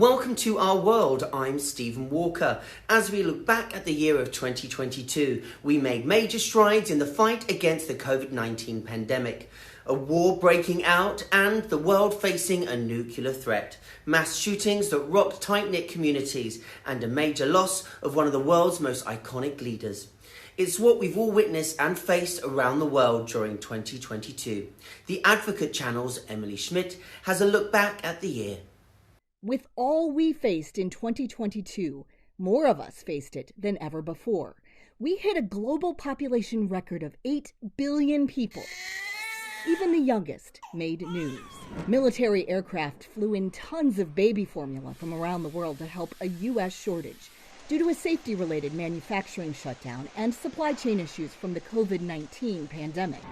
Welcome to our world. I'm Stephen Walker. As we look back at the year of 2022, we made major strides in the fight against the COVID-19 pandemic. A war breaking out and the world facing a nuclear threat. Mass shootings that rocked tight-knit communities and a major loss of one of the world's most iconic leaders. It's what we've all witnessed and faced around the world during 2022. The Advocate Channel's Emily Schmidt has a look back at the year. With all we faced in 2022, more of us faced it than ever before. We hit a global population record of 8 billion people. Even the youngest made news. Military aircraft flew in tons of baby formula from around the world to help a U.S. shortage due to a safety-related manufacturing shutdown and supply chain issues from the COVID-19 pandemic.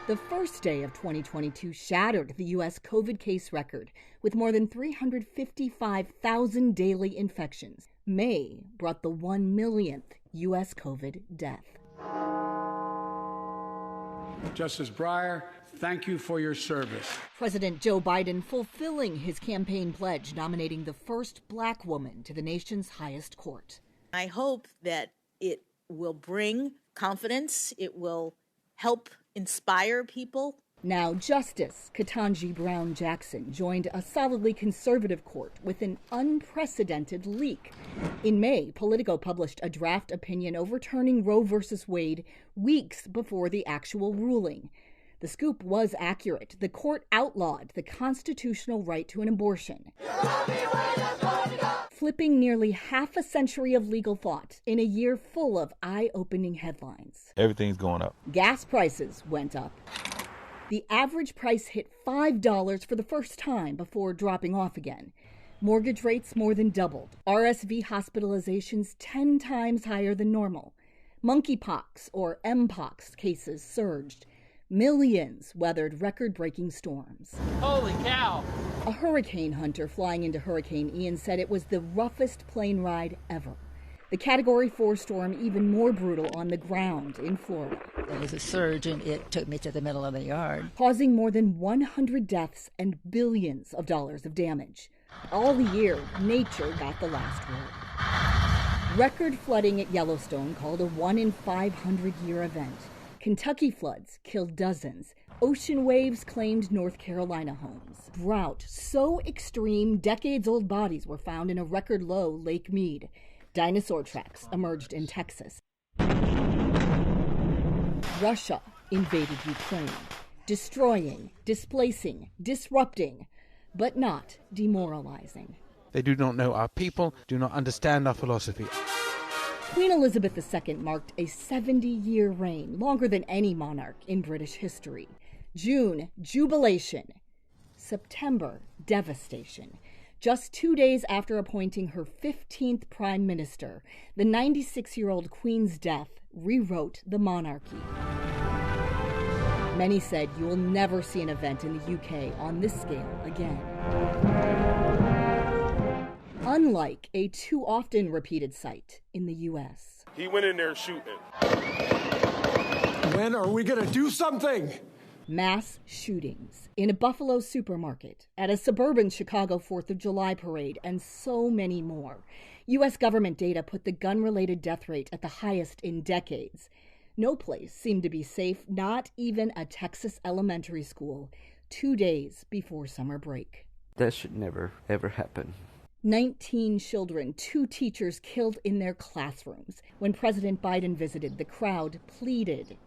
The first day of 2022 shattered the U.S. COVID case record with more than 355,000 daily infections. May brought the 1 millionth U.S. COVID death. Justice Breyer, thank you for your service. President Joe Biden fulfilling his campaign pledge, nominating the first black woman to the nation's highest court. I hope that it will bring confidence, it will help inspire people. Now, Justice Ketanji Brown Jackson joined a solidly conservative court with an unprecedented leak. In May, Politico published a draft opinion overturning Roe v. Wade weeks before the actual ruling. The scoop was accurate. The court outlawed the constitutional right to an abortion, flipping nearly half a century of legal thought in a year full of eye-opening headlines. Everything's going up. Gas prices went up. The average price hit $5 for the first time before dropping off again. Mortgage rates more than doubled. RSV hospitalizations 10 times higher than normal. Monkeypox, or Mpox, cases surged. Millions weathered record-breaking storms. Holy cow! A hurricane hunter flying into Hurricane Ian said it was the roughest plane ride ever. The Category 4 storm even more brutal on the ground in Florida. There was a surge and it took me to the middle of the yard, causing more than 100 deaths and billions of dollars of damage. All year, nature got the last word. Record flooding at Yellowstone called a 1-in-500-year event. Kentucky floods killed dozens. Ocean waves claimed North Carolina homes. Drought so extreme, decades-old bodies were found in a record-low Lake Mead. Dinosaur tracks emerged in Texas. Russia invaded Ukraine, destroying, displacing, disrupting, but not demoralizing. They do not know our people, do not understand our philosophy. Queen Elizabeth II marked a 70-year reign, longer than any monarch in British history. June, jubilation. September, devastation. Just 2 days after appointing her 15th prime minister, the 96-year-old Queen's death rewrote the monarchy. Many said you will never see an event in the UK on this scale again. Unlike a too often repeated sight in the U.S. He went in there shooting. When are we going to do something? Mass shootings in a Buffalo supermarket, at a suburban Chicago 4th of July parade, and so many more. U.S. government data put the gun-related death rate at the highest in decades. No place seemed to be safe, not even a Texas elementary school, 2 days before summer break. That should never, ever happen. 19 children, 2 teachers killed in their classrooms. When President Biden visited, the crowd pleaded.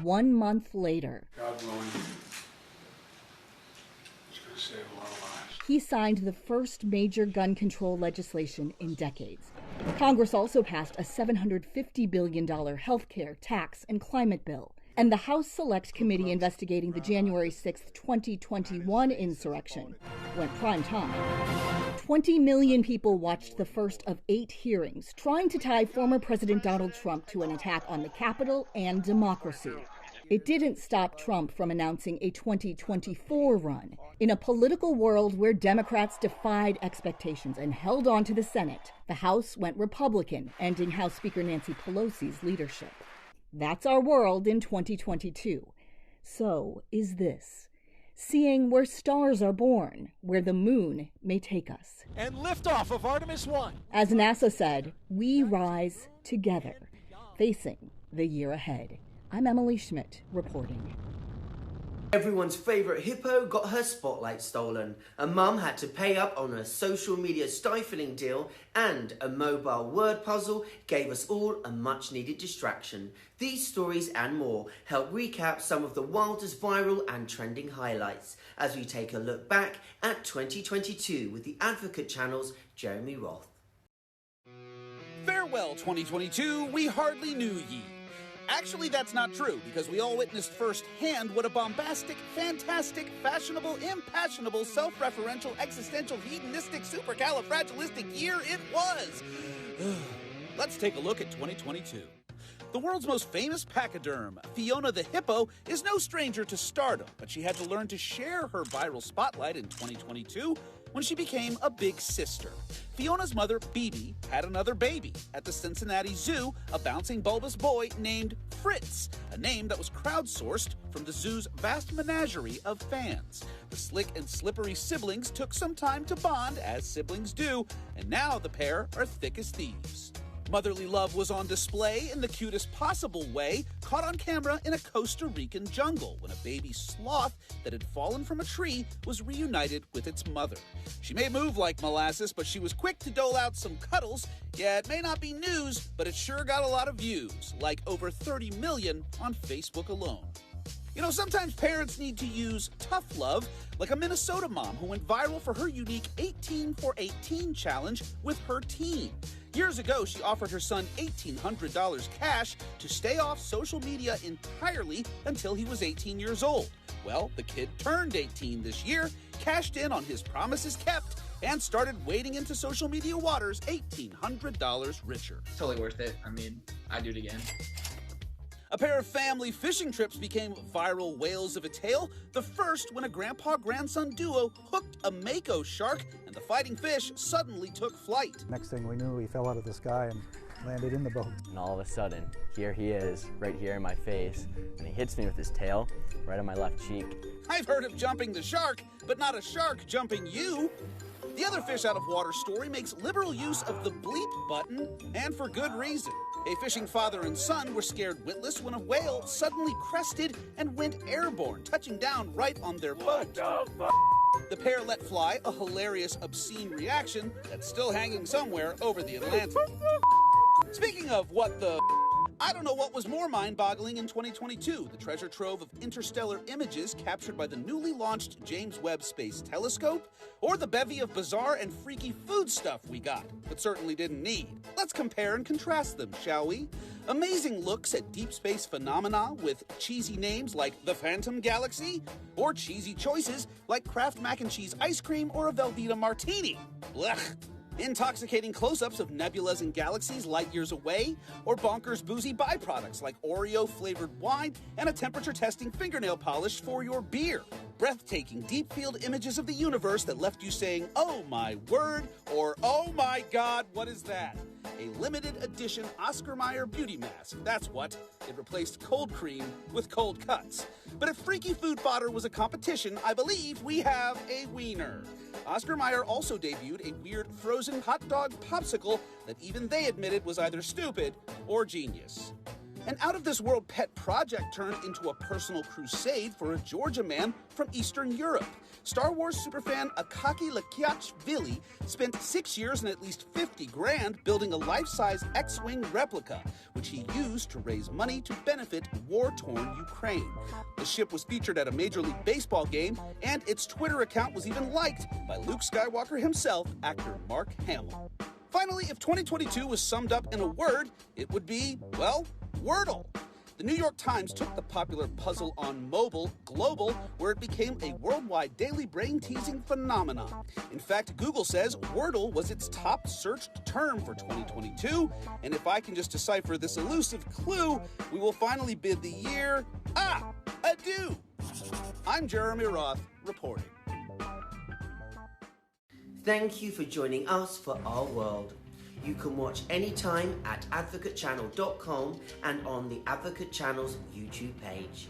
1 month later, God willing, it's going to save a lot of lives. He signed the first major gun control legislation in decades. Congress also passed a $750 billion health care, tax, and climate bill. And the House Select Committee investigating the January 6, 2021 insurrection went prime time. 20 million people watched the first of 8 hearings trying to tie former President Donald Trump to an attack on the Capitol and democracy. It didn't stop Trump from announcing a 2024 run. In a political world where Democrats defied expectations and held on to the Senate, the House went Republican, ending House Speaker Nancy Pelosi's leadership. That's our world in 2022. So is this. seeing where stars are born, where the moon may take us. And liftoff of Artemis 1. As NASA said, we rise together, facing the year ahead. I'm Emily Schmidt reporting. Everyone's favourite hippo got her spotlight stolen. A mum had to pay up on a social media stifling deal, and a mobile word puzzle gave us all a much needed distraction. These stories and more help recap some of the wildest viral and trending highlights as we take a look back at 2022 with the Advocate Channel's Jeremy Roth. Farewell 2022, we hardly knew ye. Actually, that's not true, because we all witnessed firsthand what a bombastic, fantastic, fashionable, impassionable, self-referential, existential, hedonistic, supercalifragilistic year it was. Let's take a look at 2022. The world's most famous pachyderm, Fiona the hippo, is no stranger to stardom, but she had to learn to share her viral spotlight in 2022 when she became a big sister. Fiona's mother, Bibi, had another baby. At the Cincinnati Zoo, a bouncing bulbous boy named Fritz, a name that was crowdsourced from the zoo's vast menagerie of fans. The slick and slippery siblings took some time to bond, as siblings do, and now the pair are thick as thieves. Motherly love was on display in the cutest possible way, caught on camera in a Costa Rican jungle when a baby sloth that had fallen from a tree was reunited with its mother. She may move like molasses, but she was quick to dole out some cuddles. Yeah, it may not be news, but it sure got a lot of views, like over 30 million on Facebook alone. You know, sometimes parents need to use tough love, like a Minnesota mom who went viral for her unique 18 for 18 challenge with her teen. Years ago, she offered her son $1,800 cash to stay off social media entirely until he was 18 years old. Well, the kid turned 18 this year, cashed in on his promises kept, and started wading into social media waters $1,800 richer. Totally worth it. I mean, I'd do it again. A pair of family fishing trips became viral whales of a tale. The first when a grandpa-grandson duo hooked a mako shark and the fighting fish suddenly took flight. Next thing we knew, he fell out of the sky and landed in the boat. And all of a sudden, here he is, right here in my face, and he hits me with his tail right on my left cheek. I've heard of jumping the shark, but not a shark jumping you. The other fish out of water story makes liberal use of the bleep button, and for good reason. A fishing father and son were scared witless when a whale suddenly crested and went airborne, touching down right on their boat. The pair let fly a hilarious, obscene reaction that's still hanging somewhere over the Atlantic. Speaking of what the... I don't know what was more mind-boggling in 2022, the treasure trove of interstellar images captured by the newly launched James Webb Space Telescope, or the bevy of bizarre and freaky food stuff we got, but certainly didn't need. Let's compare and contrast them, shall we? Amazing looks at deep space phenomena with cheesy names like the Phantom Galaxy, or cheesy choices like Kraft Mac and Cheese ice cream or a Velveeta martini. Blech. Intoxicating close-ups of nebulas and galaxies light years away, or bonkers boozy byproducts like Oreo-flavored wine and a temperature-testing fingernail polish for your beer. Breathtaking, deep-field images of the universe that left you saying, "Oh my word," or "Oh my God, what is that?" A limited edition Oscar Mayer beauty mask, that's what. It replaced cold cream with cold cuts. But if Freaky Food Fodder was a competition, I believe we have a wiener. Oscar Mayer also debuted a weird frozen hot dog popsicle that even they admitted was either stupid or genius. An out-of-this-world pet project turned into a personal crusade for a Georgia man from Eastern Europe. Star Wars superfan Akaki Lakiachvili spent 6 years and at least 50 grand building a life-size X-Wing replica, which he used to raise money to benefit war-torn Ukraine. The ship was featured at a Major League Baseball game, and its Twitter account was even liked by Luke Skywalker himself, actor Mark Hamill. Finally, if 2022 was summed up in a word, it would be, well, Wordle. The New York Times took the popular puzzle on mobile global, where it became a worldwide daily brain-teasing phenomenon. In fact, Google says Wordle was its top searched term for 2022, and if I can just decipher this elusive clue, we will finally bid the year, adieu. I'm Jeremy Roth, reporting. Thank you for joining us for Our World. You can watch anytime at advocatechannel.com and on the Advocate Channel's YouTube page.